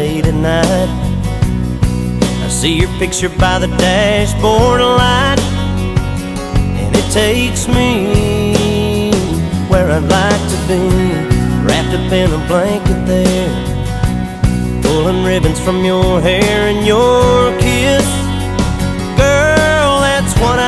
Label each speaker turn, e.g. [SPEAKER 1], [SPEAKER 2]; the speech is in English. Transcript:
[SPEAKER 1] late at night. I see your picture by the dashboard light, and it takes me where I'd like to be, wrapped up in a blanket there, pulling ribbons from your hair and your kiss. Girl, that's what